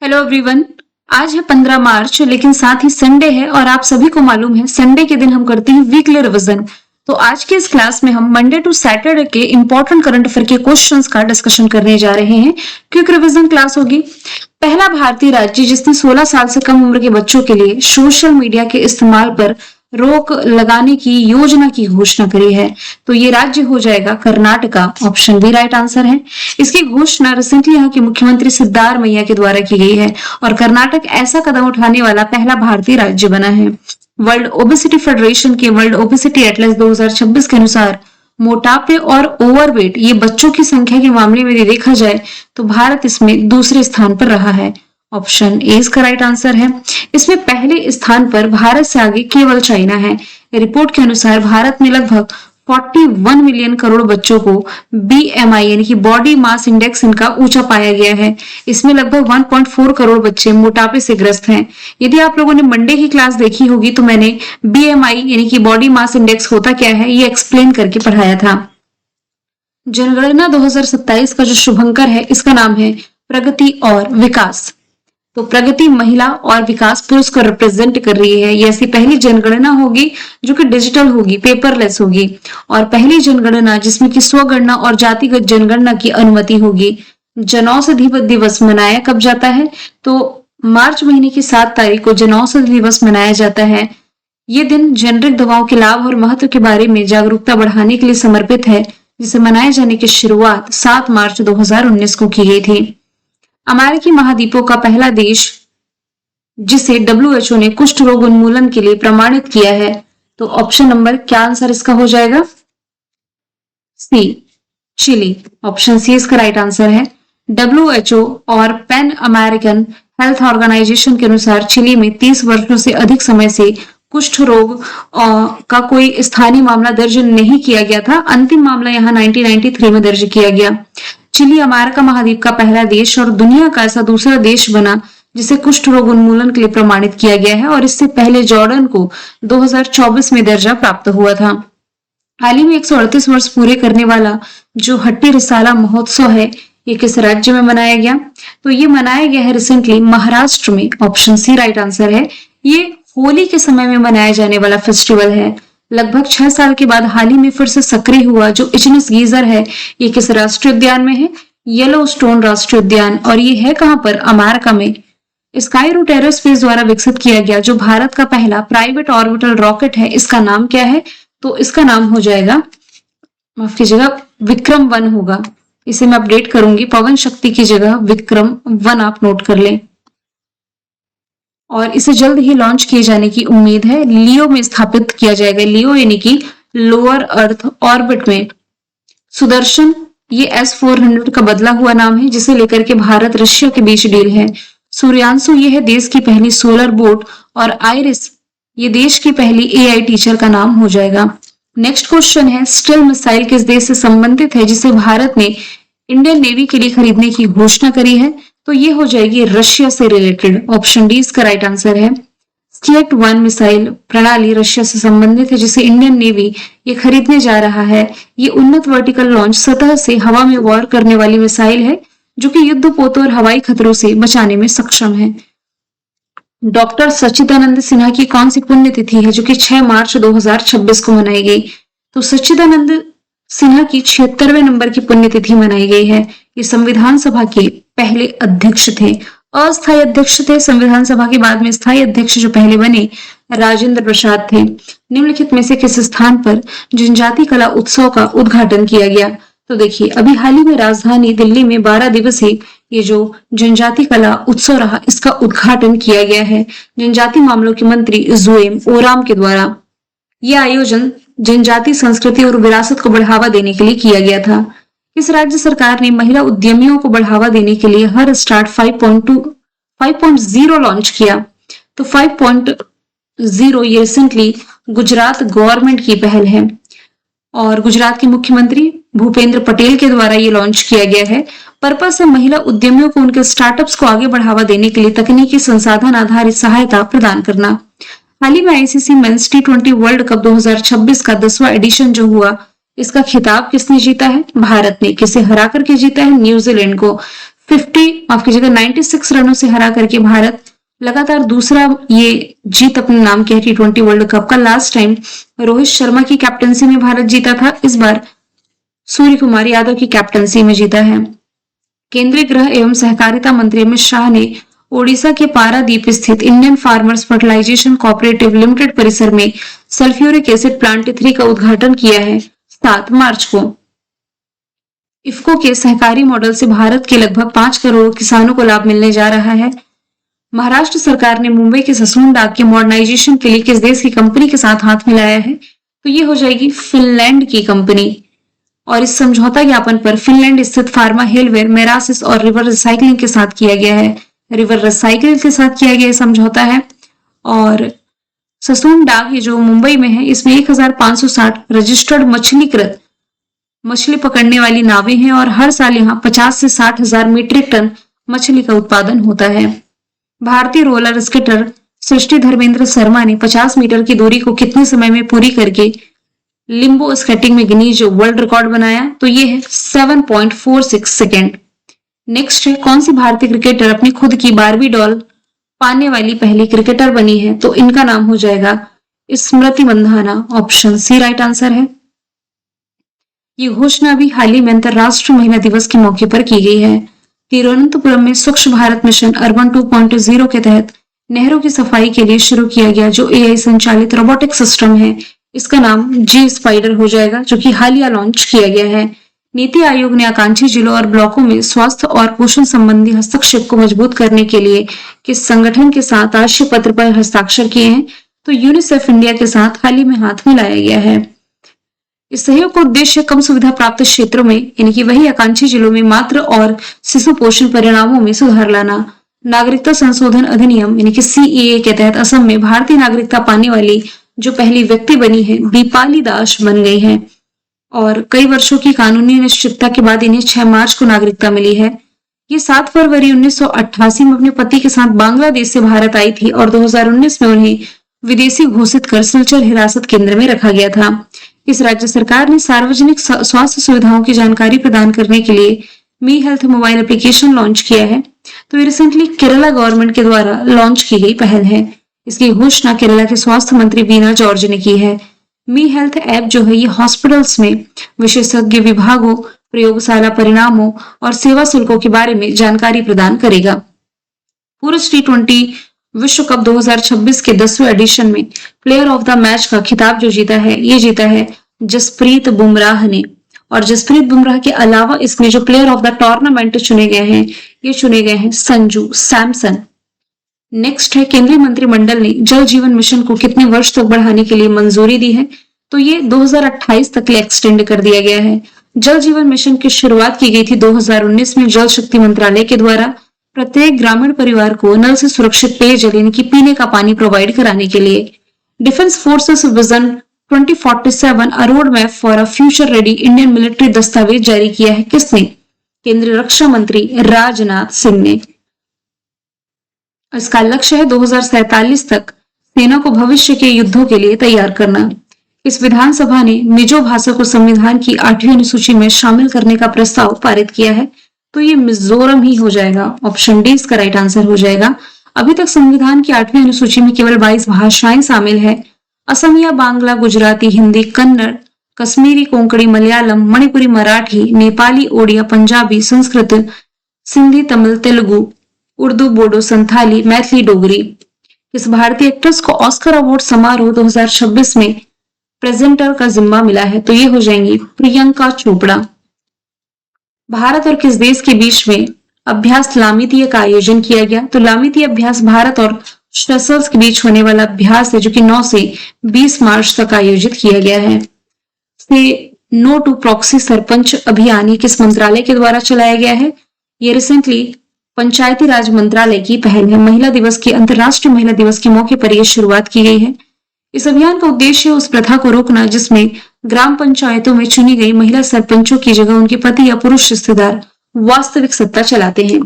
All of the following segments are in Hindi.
Hello everyone. आज है 15 मार्च, लेकिन साथ ही संडे है और आप सभी को मालूम है संडे के दिन हम करते हैं वीकली रिवीजन। तो आज के इस क्लास में हम मंडे टू सैटरडे के इंपॉर्टेंट करंट अफेयर के क्वेश्चंस का डिस्कशन करने जा रहे हैं। क्विक रिवीजन क्लास होगी। पहला भारतीय राज्य जिसने 16 साल से कम उम्र के बच्चों के लिए सोशल मीडिया के इस्तेमाल पर रोक लगाने की योजना की घोषणा करी है, तो ये राज्य हो जाएगा Karnataka. Option B right answer है। इसकी घोषणा रिसेंटली यहाँ के मुख्यमंत्री सिद्धारमैया के द्वारा की गई है और कर्नाटक ऐसा कदम उठाने वाला पहला भारतीय राज्य बना है। वर्ल्ड ओबेसिटी फेडरेशन के वर्ल्ड ओबेसिटी एटलस 2026 के अनुसार मोटापे और ओवरवेट ये बच्चों की संख्या के मामले में देखा जाए तो भारत इसमें दूसरे स्थान पर रहा है। ऑप्शन ए इसका राइट आंसर है। इसमें पहले स्थान पर भारत से आगे केवल चाइना है। रिपोर्ट के अनुसार भारत में लगभग 41 मिलियन करोड़ बच्चों को BMI यानी कि बॉडी मास इंडेक्स इनका ऊंचा पाया गया है। इसमें लगभग 1.4 करोड़ बच्चे मोटापे से ग्रस्त हैं। यदि आप लोगों ने मंडे की क्लास देखी होगी तो मैंने BMI यानी कि बॉडी मास इंडेक्स होता क्या है ये एक्सप्लेन करके पढ़ाया था। जनगणना 2027 का जो शुभंकर है इसका नाम है प्रगति और विकास। तो प्रगति महिला और विकास पुरुष को रिप्रेजेंट कर रही है। ये ऐसी पहली जनगणना होगी जो कि डिजिटल होगी, पेपरलेस होगी, और पहली जनगणना जिसमें कि स्वगणना और जातिगत जनगणना की अनुमति होगी। जनौषधि दिवस मनाया कब जाता है? तो मार्च महीने की 7 तारीख को जनौषधि दिवस मनाया जाता है। ये दिन जेनरिक दवाओं के लाभ और महत्व के बारे में जागरूकता बढ़ाने के लिए समर्पित है, जिसे मनाए जाने की शुरुआत 7 मार्च 2019 को की गई थी। अमेरिकी महाद्वीपों का पहला देश जिसे WHO ने कुष्ठ रोग उन्मूलन के लिए प्रमाणित किया है, तो ऑप्शन नंबर क्या आंसर इसका हो जाएगा? सी, चिली। ऑप्शन सी इसका राइट आंसर है। WHO और पैन अमेरिकन हेल्थ ऑर्गेनाइजेशन के अनुसार चिली में 30 वर्षों से अधिक समय से कुष्ठ रोग का कोई स्थानीय मामला दर्ज नहीं किया गया था। अंतिम मामला यहाँ 1993 में दर्ज किया गया। चिली अमेरिका महाद्वीप का पहला देश और दुनिया का ऐसा दूसरा देश बना जिसे कुष्ठ रोग उन्मूलन के लिए प्रमाणित किया गया है, और इससे पहले जॉर्डन को 2024 में दर्जा प्राप्त हुआ था। हाल ही में 138 वर्ष पूरे करने वाला जो हट्टी रिसाला महोत्सव है ये किस राज्य में मनाया गया? तो ये मनाया गया है रिसेंटली महाराष्ट्र में। ऑप्शन सी राइट आंसर है। ये होली के समय में मनाया जाने वाला फेस्टिवल है। लगभग 6 साल के बाद हाल ही में फिर से सक्रिय हुआ जो इचनस गीजर है ये किस राष्ट्रीय उद्यान में है? येलोस्टोन राष्ट्रीय उद्यान। और ये है कहां पर? अमेरिका में। स्काई रूट एरोस्पेस द्वारा विकसित किया गया जो भारत का पहला प्राइवेट ऑर्बिटल रॉकेट है, इसका नाम क्या है? तो इसका नाम हो जाएगा, माफ कीजिएगा, विक्रम-1 होगा। इसे मैं अपडेट करूंगी, पवन शक्ति की जगह विक्रम-1 आप नोट कर लें। और इसे जल्द ही लॉन्च किए जाने की उम्मीद है। लियो में स्थापित किया जाएगा। लियो यानी कि लोअर अर्थ ऑर्बिट में। सुदर्शन ये S-400 का बदला हुआ नाम है जिसे लेकर के भारत रशिया के बीच डील है। सूर्यांशु ये है देश की पहली सोलर बोट, और आइरिस ये देश की पहली AI टीचर का नाम हो जाएगा। नेक्स्ट क्वेश्चन है स्टिल मिसाइल किस देश से संबंधित है जिसे भारत ने इंडियन नेवी के लिए खरीदने की घोषणा करी है? तो ये हो जाएगी रशिया से रिलेटेड। ऑप्शन डी इसका राइट आंसर है। स्टेट-1 मिसाइल प्रणाली रशिया से संबंधित है जिसे इंडियन नेवी ये खरीदने जा रहा है। ये उन्नत वर्टिकल लॉन्च सतह से हवा में वॉर करने वाली मिसाइल है जो कि युद्धपोतों और हवाई खतरों से बचाने में सक्षम है। डॉक्टर सच्चिदानंद सिन्हा की कौन सी पुण्यतिथि है जो कि 6 मार्च 2026 को मनाई गई? तो सच्चिदानंद सिन्हा की 76वें नंबर की पुण्यतिथि मनाई गई है। ये संविधान सभा के पहले अध्यक्ष थे। अस्थायी अध्यक्ष थे संविधान सभा के, बाद में स्थायी अध्यक्ष जो पहले बने राजेंद्र प्रसाद थे। निम्नलिखित में से किस स्थान पर जनजाति कला उत्सव का उद्घाटन किया गया? तो देखिए अभी हाल ही में राजधानी दिल्ली में 12 दिवसीय ये जो जनजाति कला उत्सव रहा इसका उद्घाटन किया गया है जनजाति मामलों के मंत्री जुएम ओराम के द्वारा। यह आयोजन जनजाति संस्कृति और विरासत को बढ़ावा देने के लिए किया गया था। इस राज्य सरकार ने महिला उद्यमियों को बढ़ावा देने के लिए हर स्टार्ट 5.0 लॉन्च किया। तो 5.0 ये रिसेंटली गुजरात गवर्नमेंट की पहल है और गुजरात के मुख्यमंत्री भूपेंद्र पटेल के द्वारा ये लॉन्च किया गया है। पर्पस है महिला उद्यमियों को उनके स्टार्टअप्स को आगे बढ़ावा देने के लिए तकनीकी संसाधन आधारित सहायता प्रदान करना। हाल ही में ICC mains T20 world cup 2026 का 10वां एडिशन जो हुआ इसका खिताब किसने जीता है? भारत ने। किसे हरा करके जीता है? न्यूजीलैंड को। माफ कीजिएगा 96 रनों से हरा करके भारत लगातार दूसरा ये जीत अपने नाम किया T20 वर्ल्ड कप का। लास्ट टाइम रोहित शर्मा की कैप्टनसी में भारत जीता था, इस बार सूर्य कुमार यादव की कैप्टनसी में जीता है। केंद्रीय गृह एवं सहकारिता मंत्री अमित शाह ने ओडिशा के पारादीप स्थित Indian farmers fertilization cooperative limited परिसर में सल्फ्यूरिक एसिड प्लांट 3 का उद्घाटन किया है 7 मार्च को। इफ्को के सहकारी मॉडल से भारत के लगभग 5 करोड़ किसानों को लाभ मिलने जा रहा है। महाराष्ट्र सरकार ने मुंबई के ससून डाक के मॉडर्नाइजेशन के लिए किस देश की कंपनी के साथ हाथ मिलाया है? तो ये हो जाएगी फिनलैंड की कंपनी। और इस समझौता ज्ञापन पर फिनलैंड स्थित फार्मा हेलवेयर मेरासिस और रिवर रिसाइकलिंग के साथ किया गया है। रिवर रिसाइकलिंग के साथ किया गया समझौता है। और ससून डाक ये जो मुंबई में है, इसमें 1560 रजिस्टर्ड मछलीकृत मछली पकड़ने वाली नावें हैं और हर साल यहाँ 50 से 60 हजार मीट्रिक टन मछली का उत्पादन होता है। भारतीय रोलर स्केटर सृष्टि धर्मेंद्र शर्मा ने 50 मीटर की दूरी को कितने समय में पूरी करके लिम्बो स्केटिंग में गिनीज वर्ल्ड रिकॉर्ड बनाया? तो ये है 7.46 सेकेंड। नेक्स्ट है, कौन सी भारतीय क्रिकेटर अपनी खुद की बारबी डॉल पाने वाली पहली क्रिकेटर बनी है? तो इनका नाम हो जाएगा Smriti Mandhana. Option C right answer है। ये घोषणा भी हाल ही में अंतरराष्ट्रीय महिला दिवस के मौके पर की गई है। तिरुवनंतपुरम में स्वच्छ भारत मिशन अर्बन 2.0 के तहत नहरों की सफाई के लिए शुरू किया गया जो AI संचालित रोबोटिक सिस्टम है, इसका नाम जी स्पाइडर हो जाएगा, जो कि हालिया लॉन्च किया गया है। नीति आयोग ने आकांक्षी जिलों और ब्लॉकों में स्वास्थ्य और पोषण संबंधी हस्तक्षेप को मजबूत करने के लिए किस संगठन के साथ आशय पत्र पर हस्ताक्षर किए हैं? तो यूनिसेफ इंडिया के साथ हाल ही में हाथ मिलाया गया है। इस सहयोग का उद्देश्य कम सुविधा प्राप्त क्षेत्रों में यानी कि वही आकांक्षी जिलों में मातृ और शिशु पोषण परिणामों में सुधार लाना। नागरिकता संशोधन अधिनियम यानी कि CAA के तहत असम में भारतीय नागरिकता पाने वाली जो पहली व्यक्ति बनी है दीपाली दास बन गई है और कई वर्षों की कानूनी अनिश्चितता के बाद इन्हें 6 मार्च को नागरिकता मिली है। ये 7 फरवरी 1988 में अपने पति के साथ बांग्लादेश से भारत आई थी और 2019 में उन्हें विदेशी घोषित कर सिलचर हिरासत केंद्र में रखा गया था। इस राज्य सरकार ने सार्वजनिक स्वास्थ्य सुविधाओं की जानकारी प्रदान करने के लिए मी हेल्थ मोबाइल एप्लीकेशन लॉन्च किया है। तो ये रिसेंटली केरला गवर्नमेंट के द्वारा लॉन्च की गई पहल है। इसकी घोषणा केरला के स्वास्थ्य मंत्री वीना जॉर्ज ने की है। मी हेल्थ ऐप जो है ये हॉस्पिटल्स में विशेषज्ञ विभागों, प्रयोगशाला परिणामों और सेवा शुल्कों के बारे में जानकारी प्रदान करेगा। पुरुष T20 विश्व कप 2026 के 10वें एडिशन में प्लेयर ऑफ द मैच का खिताब जो जीता है ये जीता है जसप्रीत बुमराह ने। और जसप्रीत बुमराह के अलावा इसमें जो प्लेयर ऑफ द टूर्नामेंट चुने गए हैं ये चुने गए हैं संजू सैमसन। नेक्स्ट है, केंद्रीय मंत्रिमंडल ने जल जीवन मिशन को कितने वर्ष तक बढ़ाने के लिए मंजूरी दी है? तो ये 2028 तक लिए एक्सटेंड कर दिया गया है। जल जीवन मिशन की शुरुआत की गई थी 2019 में जल शक्ति मंत्रालय के द्वारा प्रत्येक ग्रामीण परिवार को नल से सुरक्षित पेयजल यानी कि पीने का पानी प्रोवाइड कराने के लिए। Defence forces vision 2047 a road map for a future ready Indian military दस्तावेज जारी किया है किसने? केंद्रीय रक्षा मंत्री राजनाथ सिंह ने। इसका लक्ष्य है 2047 तक सेना को भविष्य के युद्धों के लिए तैयार करना। इस विधानसभा ने मिजो भाषा को संविधान की 8वीं अनुसूची में शामिल करने का प्रस्ताव पारित किया है। तो ये मिजोरम ही हो जाएगा। ऑप्शन डी इसका राइट आंसर हो जाएगा। अभी तक संविधान की 8वीं अनुसूची में केवल 22 भाषाएं शामिल है। असमिया, बांग्ला, गुजराती, हिंदी, कन्नड़, कश्मीरी, कोंकणी, मलयालम, मणिपुरी, मराठी, नेपाली, ओडिया, पंजाबी, संस्कृत, सिंधी, तमिल, तेलुगु, उर्दू, बोडो, संथाली, मैथिली, डोगरी। इस भारतीय एक्ट्रेस को ऑस्कर अवार्ड समारोह 2026 में प्रेजेंटर का जिम्मा मिला है। तो ये हो जाएंगी प्रियंका चोपड़ा। भारत और किस देश के बीच में अभ्यास लामितीय का आयोजन किया गया? तो लामितीय अभ्यास भारत और सेशल्स के बीच होने वाला अभ्यास है जो कि 9 से 20 मार्च तक आयोजित किया गया है। नो टू प्रॉक्सी सरपंच अभियान किस मंत्रालय के द्वारा चलाया गया है? ये रिसेंटली पंचायती राज मंत्रालय की पहल है। महिला दिवस की अंतर्राष्ट्रीय महिला दिवस के मौके पर यह शुरुआत की गई है। इस अभियान का उद्देश्य उस प्रथा को रोकना जिसमें ग्राम पंचायतों में चुनी गई महिला सरपंचों की जगह उनके पति या पुरुष रिश्तेदार वास्तविक सत्ता चलाते हैं।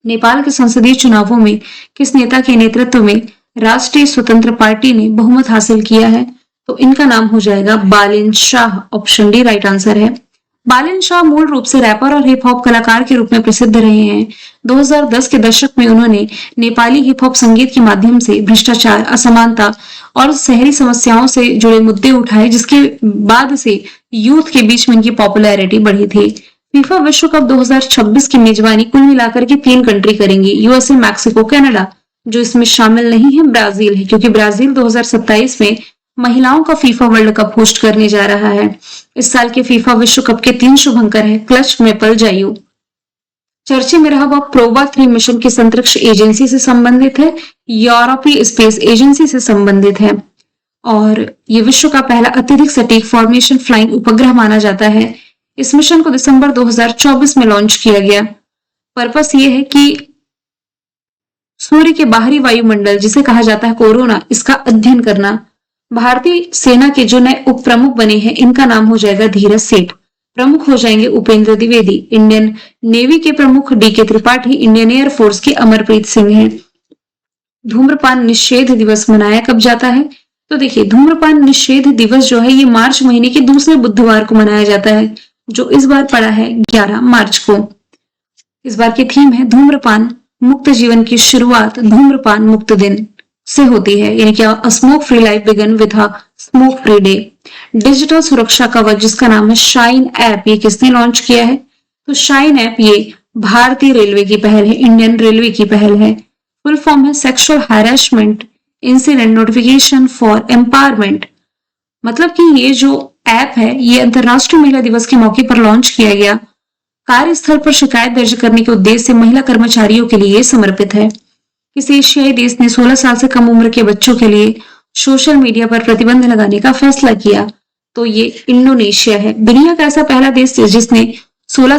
नेपाल के संसदीय चुनावों में किस नेता के नेतृत्व में राष्ट्रीय स्वतंत्र पार्टी ने बहुमत हासिल किया है? तो इनका नाम हो जाएगा Balen Shah. Option D right answer है। बालन शाह मूल रूप से रैपर और हिप हॉप कलाकार के रूप में प्रसिद्ध रहे हैं। 2010 के दशक में उन्होंने नेपाली हिप हॉप संगीत के माध्यम से भ्रष्टाचार, असमानता और शहरी समस्याओं से जुड़े मुद्दे उठाए, जिसके बाद से यूथ के बीच में इनकी पॉपुलैरिटी बढ़ी थी। फीफा विश्व कप 2026 की मेजबानी कुल मिलाकर के 3 कंट्री करेंगी, यूएसए, मैक्सिको, कनाडा। जो इसमें शामिल नहीं है ब्राजील है, क्योंकि ब्राजील 2027 में महिलाओं का फीफा वर्ल्ड कप होस्ट करने जा रहा है। इस साल के फीफा विश्व कप के 3 शुभंकर हैं, क्लच, मेपल, जायू। चर्चे में रहा वह प्रोबा 3 मिशन की अंतरिक्ष एजेंसी से संबंधित है, यूरोपीय स्पेस एजेंसी से संबंधित है और ये विश्व का पहला अत्यधिक सटीक फॉर्मेशन फ्लाइंग उपग्रह माना जाता है। इस मिशन को दिसंबर 2024 में लॉन्च किया गया। पर्पस ये है कि सूर्य के बाहरी वायुमंडल, जिसे कहा जाता है कोरोना, इसका अध्ययन करना। भारतीय सेना के जो नए उप प्रमुख बने हैं, इनका नाम हो जाएगा धीरज सेठ। प्रमुख हो जाएंगे उपेंद्र द्विवेदी। इंडियन नेवी के प्रमुख DK Tripathi, Indian air force के अमरप्रीत सिंह हैं। धूम्रपान निषेध दिवस मनाया कब जाता है? तो देखिए, धूम्रपान निषेध दिवस जो है ये मार्च महीने के दूसरे बुधवार को मनाया जाता है, जो इस बार पड़ा है 11 मार्च को। इस बार की थीम है धूम्रपान मुक्त जीवन की शुरुआत धूम्रपान मुक्त दिन से होती है, यानी कि smoke free life begin with a smoke free day. Digital सुरक्षा कवच, जिसका नाम है शाइन ऐप, ये किसने लॉन्च किया है? तो शाइन ऐप ये भारतीय रेलवे की पहल है, इंडियन रेलवे की पहल है। फुल फॉर्म है sexual harassment incident notification for empowerment. मतलब कि ये जो ऐप है ये अंतरराष्ट्रीय महिला दिवस के मौके पर लॉन्च किया गया। कार्यस्थल पर शिकायत दर्ज करने के उद्देश्य से महिला कर्मचारियों के लिए समर्पित है। किसी एशियाई देश ने 16 साल से कम उम्र के बच्चों के लिए सोशल मीडिया पर प्रतिबंध लगाने का फैसला किया, तो ये इंडोनेशिया है। दुनिया का ऐसा पहला देश जिसने 16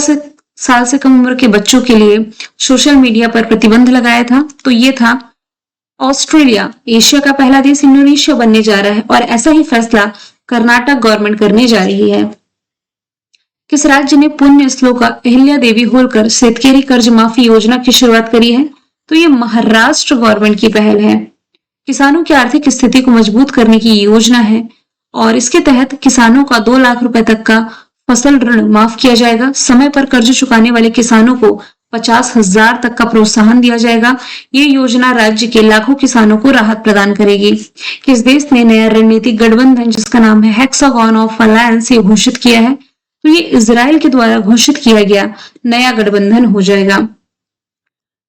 साल से कम उम्र के बच्चों के लिए सोशल मीडिया पर प्रतिबंध लगाया था, तो ये था ऑस्ट्रेलिया। एशिया का पहला देश इंडोनेशिया बनने जा रहा है और ऐसा ही फैसला कर्नाटक गवर्नमेंट करने जा रही है। किस राज्य ने पुण्य श्लोका अहिल्या देवी होलकर शेतकरी कर्ज माफी योजना की शुरुआत करी है? तो ये महाराष्ट्र गवर्नमेंट की पहल है। किसानों की आर्थिक स्थिति को मजबूत करने की योजना है और इसके तहत किसानों का 2 लाख रुपए तक का फसल ऋण माफ किया जाएगा। समय पर कर्ज चुकाने वाले किसानों को 50,000 तक का प्रोत्साहन दिया जाएगा। ये योजना राज्य के लाखों किसानों को राहत प्रदान करेगी। किस देश ने नया रणनीतिक गठबंधन, जिसका नाम है हेक्सागन ऑफ अलायंस, ये घोषित किया है? तो ये इजराइल के द्वारा घोषित किया गया नया गठबंधन हो जाएगा।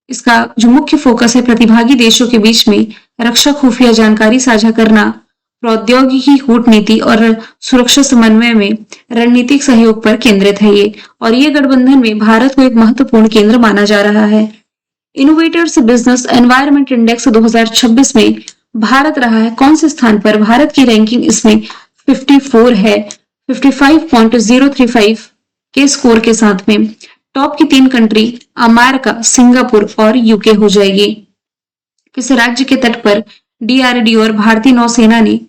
इसका जो मुख्य फोकस है प्रतिभागी देशों के बीच में रक्षा, खुफिया जानकारी साझा करना, प्रौद्योगिकी, कूटनीति और सुरक्षा समन्वय में रणनीतिक सहयोग पर केंद्रित है ये। और ये गठबंधन में भारत को एक महत्वपूर्ण केंद्र माना जा रहा है। इनोवेटर्स बिजनेस एनवायरनमेंट इंडेक्स 2026 में भारत रहा है कौन से स्थान पर? भारत की रैंकिंग इसमें 54 है, 55.035 के स्कोर के साथ में। टॉप की 3 कंट्री अमेरिका, सिंगापुर और यूके हो जाएगी। किस राज्य के तट पर डीआरडीओ और भारतीय नौसेना ने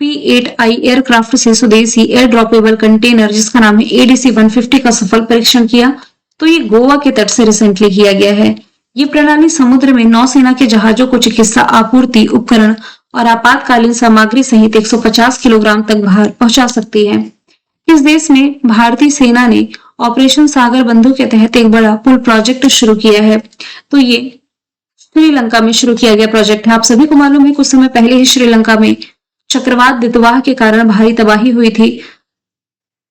P-8I एयरक्राफ्ट से स्वदेशी एयर ड्रॉपेबल कंटेनर, जिसका नाम है ADC 150 का सफल परीक्षण किया? तो ये गोवा के तट से रिसेंटली किया गया है। ये प्रणाली समुद्र में नौसेना के जहाजों को चिकित्सा आपूर्ति, उपकरण और आपातकालीन सामग्री सहित 150 किलोग्राम तक भार पहुंचा सकती है। किस देश में भारतीय सेना ने ऑपरेशन सागर बंधु के तहत एक बड़ा पुल प्रोजेक्ट शुरू किया है? तो ये श्रीलंका में शुरू किया गया प्रोजेक्ट है। आप सभी को मालूम है कुछ समय पहले ही श्रीलंका में चक्रवात दितवाह के कारण भारी तबाही हुई थी,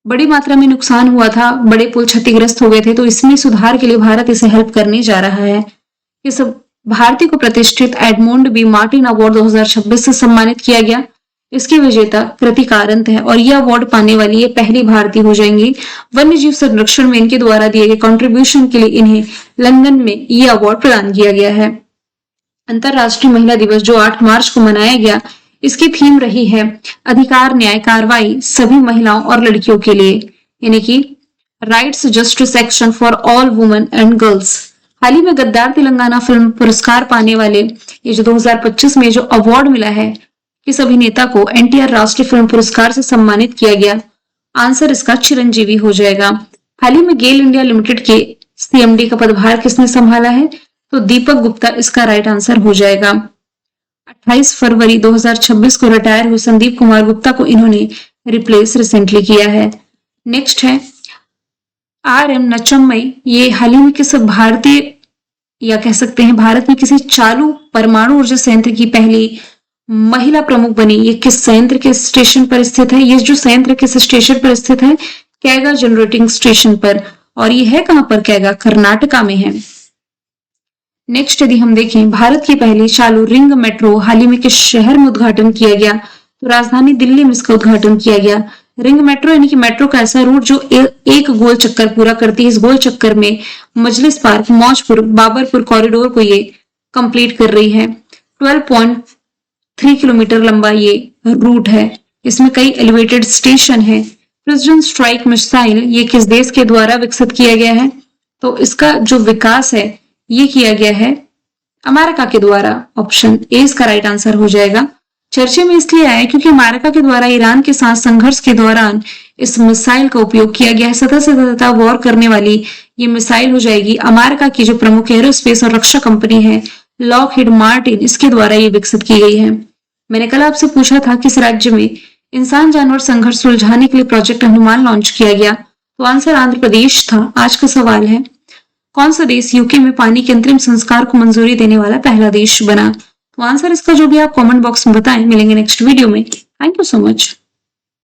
बड़ी मात्रा में नुकसान हुआ था, बड़े पुल क्षतिग्रस्त हो गए थे। तो इसमें सुधार के लिए भारत इसे हेल्प करने जा रहा है। इस भारतीय को प्रतिष्ठित एडमोंड बी मार्टिन अवार्ड 2026 से सम्मानित किया गया। इसकी विजेता कृति कारंत है और यह अवार्ड पाने वाली ये पहली भारतीय हो जाएंगी। वन्य जीव संरक्षण में इनके द्वारा दिए गए कंट्रीब्यूशन के लिए इन्हें लंदन में ये अवार्ड प्रदान किया गया है। अंतरराष्ट्रीय महिला दिवस जो 8 मार्च को मनाया गया, इसकी थीम रही है अधिकार, न्याय, कार्रवाई सभी महिलाओं और लड़कियों के लिए, यानी कि rights, justice, action for all women and girls. हाल ही में गद्दार तेलंगाना फिल्म पुरस्कार पाने वाले ये जो 2025 में जो अवार्ड मिला है, किस अभिनेता को एनटीआर राष्ट्रीय फिल्म पुरस्कार से सम्मानित किया गया? आंसर इसका चिरंजीवी हो जाएगा। हाल ही में गेल इंडिया लिमिटेड के सीएमडी का पदभार किसने संभाला है? तो दीपक गुप्ता इसका राइट आंसर हो जाएगा। 28 फरवरी 2026 को रिटायर हुए संदीप कुमार गुप्ता को इन्होंने रिप्लेस रिसेंटली किया है। नेक्स्ट है आर.एम. नचम्मई ये हाल ही में किस भारतीय या कह सकते हैं भारत में किसी चालू परमाणु ऊर्जा संयंत्र की पहली महिला प्रमुख बनी। ये किस संयंत्र के स्टेशन पर स्थित है? ये जो संयंत्र किस स्टेशन पर स्थित है? कैगा जनरेटिंग स्टेशन पर। और ये है कहां पर? कैगा कर्नाटका में है। नेक्स्ट यदि हम देखें भारत की पहली चालू रिंग मेट्रो हाल ही में किस शहर में उद्घाटन किया गया? तो राजधानी दिल्ली में इसका उद्घाटन किया गया। रिंग मेट्रो यानी कि मेट्रो का ऐसा रूट जो एक गोल चक्कर पूरा करती है। इस गोल चक्कर में मजलिस पार्क, मौजपुर, बाबरपुर कॉरिडोर को ये कंप्लीट कर रही है। 12.3 किलोमीटर लंबा ये रूट है। इसमें कई एलिवेटेड स्टेशन है। प्रेसिडेंट स्ट्राइक मिसाइल ये किस देश के द्वारा विकसित किया गया है? तो इसका जो विकास है ये किया गया है अमेरिका के द्वारा। ऑप्शन ए इसका राइट आंसर हो जाएगा। चर्चे में इसलिए आया क्योंकि अमेरिका के द्वारा ईरान के साथ संघर्ष के दौरान इस मिसाइल का उपयोग किया गया है। सतह से सतह वॉर करने वाली ये मिसाइल हो जाएगी। अमेरिका की जो प्रमुख एरोस्पेस और रक्षा कंपनी है लॉकहीड मार्टिन, इसके द्वारा ये विकसित की गई है। मैंने कल आपसे पूछा था किस राज्य में इंसान जानवर संघर्ष सुलझाने के लिए प्रोजेक्ट हनुमान लॉन्च किया गया? तो आंसर आंध्र प्रदेश था। आज का सवाल है कौन सा देश यूके में पानी के अंतरिम संस्कार को मंजूरी देने वाला पहला देश बना? तो आंसर इसका जो भी आप कमेंट बॉक्स में बताएं। मिलेंगे नेक्स्ट वीडियो में। Thank you so much.